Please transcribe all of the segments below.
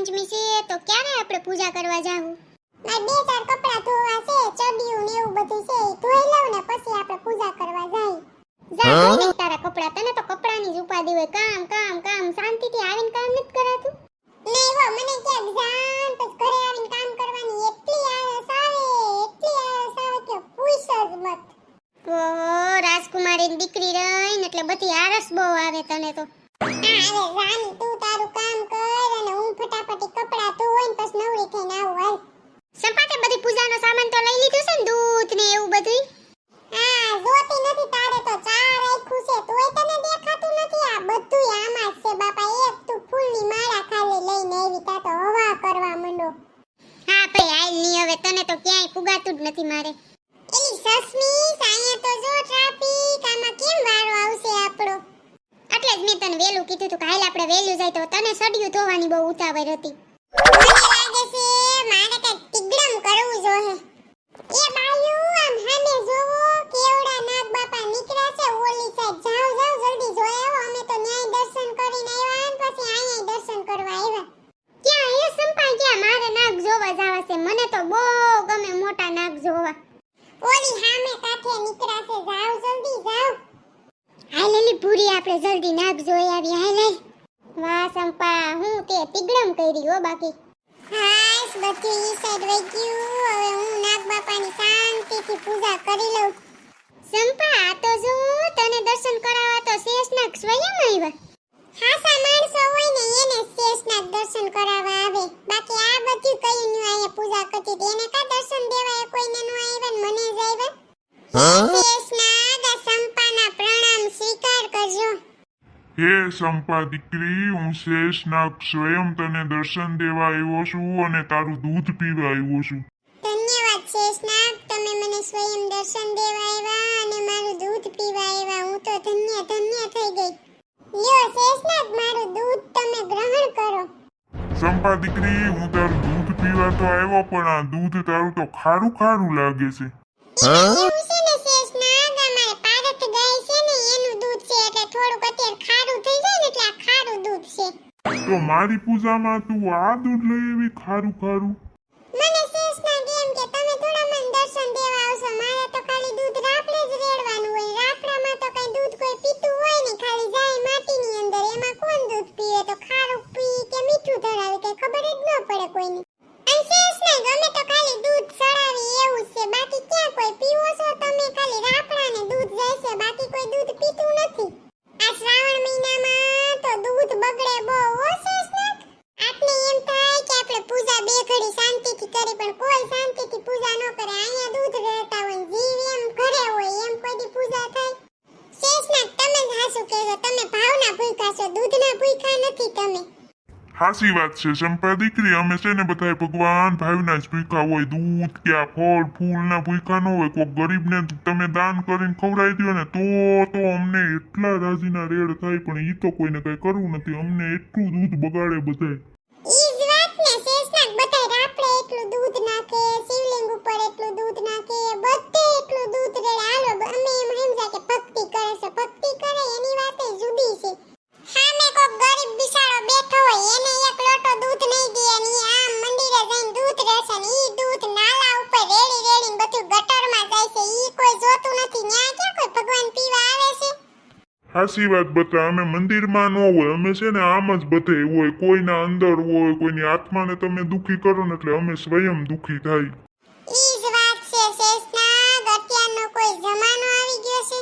પંચમી છે તો ક્યારે આપણે પૂજા કરવા જાવું? મારે બે ચાર કપડા ધોવા છે, ચડિયું ને એવું બધું છે, ઈ ધોઈ લઉં ને પછી આપણે પૂજા કરવા જાઈ. જા ધોઈ નાખ તારા કપડા. તને તો કપડાની જ ઉપાધિ હોય. કામ કામ કામ શાંતિથી આવીને કામ નથી કરાતું? નહીં હો, મને ક્યાંક જાન પછી ઘરે આવીને કામ કરવાની એટલી આળસ આવે કે પૂછ જ મત. ઓહો, રાજકુમારીની દીકરી રહીને એટલે બધી આળસ બહુ આવે તને તો. હા, હવે રાની તું તારું કામ કર અને હું ફટાફટી કપડા ધોઈને પછી નવરી થઈને આવું હાલ. સંપાતે બધી પૂજાનો સામાન તો લઈ લીધું છે ને, દૂધ ને એવું બધું? હા, જોતી નથી તારે તો ચા રાખ્યું છે તોય તને દેખાતું નથી. આ બધુંય આમાં જ છે બાપા. એક તું ફૂલની માળા ખાલી લઈને આવી તા તો હવા કરવા માંડો. હા ભાઈ, હાલ ની હવે તને તો ક્યાંય પુગાતું જ નથી મારે. એલી સસમી સાયા તો જો ટ્રાફિક આમાં કેમ વારો આવશે આપણો. એટલે જ મેં તને વેલું કીધું તું કે હાલ આપણે વેલું જાય તો તને સડિયું ધોવાની બહુ ઉતાવળ હતી. મને લાગે છે મારે કઈ તિગડમ કરવું જોહે. એ બાયુ આમ સામે જોવો કેવડા નાગ બાપા નીકળ્યા છે ઓલી સાઈડ. જાવ જલ્દી જોઈ આવો. અમે તો ન્યાય દર્શન કરીને આવ્યા ને પછી અહીંયા દર્શન કરવા આવ્યા. ક્યાં હે સંપા, ક્યાં? મારે નાગ જોવા જાવા છે. મને તો બહુ ગમે મોટા નાગ જોવા. ઓલી સામે કાંઠે નીકળ્યા છે. જાવ જલ્દી જાવ. હાલ એલી ભૂરી, આપણે જલ્દી નાગ જોઈ આવીએ. હાલ હાલ. વાહ સંપા, હું તે તિગડમ કરી હો બાકી. હાશ, બધું ઈ સાઈડ વઈ ગયું. હવે હું નાગ બાપાની શાંતિથી પૂજા કરી લઉં. સંપા, આ તો જો તને દર્શન કરાવવા તો શેષનાગ સ્વયં આવ્યા. હાસા માણસો હોય ને એને શેષનાગ દર્શન કરાવવા આવે. બાકી આ બધું કયું ન્યુ આયા પૂજા કરતી હતી એને કા દર્શન દેવાય કોઈને નો આવ્યા ને મને જ આવ્યા. શેષનાગ આ સંપાના પ્રણામ સ્વીકાર કરજો. હે સંપા દીકરી, હું શેષનાગ સ્વયં તને દર્શન દેવા આવ્યો છું અને તારું દૂધ પીવા આવ્યો છું. ધન્યવાદ શેષનાગ, તમે મને સ્વયં દર્શન દેવા આવ્યા અને મારું દૂધ પીવા આવ્યા. હું તો ધન્ય થઈ ગઈ. લ્યો શેષનાગ, મારું દૂધ તમે ગ્રહણ કરો. સંપા દીકરી, હું તારું દૂધ પીવા તો આવ્યો પણ આ દૂધ તારું તો ખારું ખારું લાગે છે. એવું છે ને શેષનાગ, અમારે પારથ ગાય છે ને એનું દૂધ છે એટલે થોડુંક અત્યારે ખારું થઈ જાય ને એટલે આ ખારું દૂધ છે. તો મારી પૂજામાં તું આ દૂધ લઈ આવી ખારું ખારું? મને શેષનાગ એમ કે તમે થોડા મને દર્શન દેવા આવશો. મારે તો ખાલી દૂધ રાફડે જ રેડવાનું હોય. રાફડામાં તો કઈ દૂધ કોઈ પીતું હોય ને, ખાલી જાય માટીની અંદર. એમાં કોણ દૂધ પીવે? તો ખારું પી કે મીઠું ધરાવે કે ખબર જ ન પડે કોઈને. અને શેષનાગ, અમે તો ખાલી દૂધ ચડાવી એવું છે. બાકી ક્યાં કોઈ પીવો છો તમે? ખાલી રાફડાને દૂધ જાય છે, બાકી કોઈ દૂધ પીતું નથી. આ શ્રાવણ મહિનામાં તો દૂધ બગડે બહુ હો શેષનાગ. આપને એમ થાય કે આપણે પૂજા બે ઘડી શાંતિથી કરી પણ કોઈ શાંતિથી પૂજા ન કરે. અહીંયા દૂધ રહેતા હોય જીવ એમ ઘરે હોય એમ કોઈ પૂજા થાય? શેષનાગ, તમે જ હાસુ કહેજો. તમે ભાવના ભૂખ્યા છો, દૂધના ભૂખ્યા નથી તમે. હાસી વાત છે સંપા દીકરી, અમે છે ને બધાય ભગવાન ભાવના જ ભૂખ્યા હોય. દૂધ કે આ ફળ ફૂલના ભૂખ્યા ન હોય. કોઈ ગરીબને તમે દાન કરીને ખવડાવી દો ને તો અમને એટલા રાજીના રેડ થાય પણ ઈ તો કોઈને કઈ કરવું નથી. અમને એટલું દૂધ બગાડે બધાય. ઈ જ વાત ને શેષનાગ, બધાય રાફડે એટલું દૂધ નાખે, શિવલિંગ ઉપર એટલું દૂધ નાખે, બધે એટલું દૂધ રેડે. હાલો અમે એમ સમજ્યા કે ભક્તિ કરે છે. ભક્તિ કરે એની વાત જુદી છે. સામે કોક ગરીબ બિચારો બેઠો હોય એને એક લોટો દૂધ નહીં દે અને ઈ આમ મંદિરે જઈને દૂધ રહેશે ને ઈ દૂધ નાલા ઉપર રેડીને બધું ગટરમાં જાય છે. ઈ કોઈ જોતું નથી. ન્યા ક્યાં કોઈ ભગવાન પીવા આવે છે? હાસી વાત બતા, અમે મંદિરમાં ન હોય. અમે છે ને આમ જ બધે હોય. કોઈના અંદર હોય, કોઈની આત્માને તમે દુખી કરો ને એટલે અમે સ્વયં દુખી થાય. ઈ જ વાત છે શેષનાગ, અત્યારનો કોઈ જમાનો આવી ગયો છે.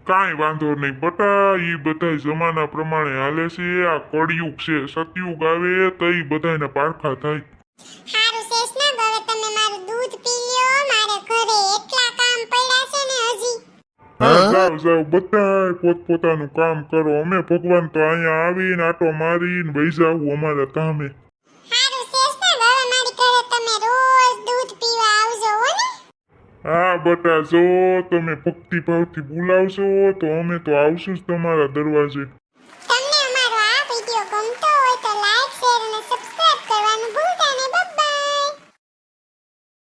કાંઈ વાંધો નહીં બટા, ઈ બધાય જમાના પ્રમાણે હાલે છે. આ કળિયુગ છે, સતયુગ આવે તઈ બધાયને પારખા થાય. હારું શેષનાગ, હવે તમે મારું દૂધ પી લ્યો. મારે ઘરે એટલા કામ પડ્યા છે ને હજી. જાવ બધાય પોતપોતાનું કામ કરો. અમે ભગવાન તો અહીંયા આવીને આટો મારીને વહી જાવું અમારા કામે. હારું શેષનાગ, હવે મારી ઘરે તમે રોજ દૂધ પીવા આવજો હો ને. હા બટા, જો તમે ભક્તિભાવથી બોલાવશો તો અમે તો આવશું જ તમારા દરવાજે.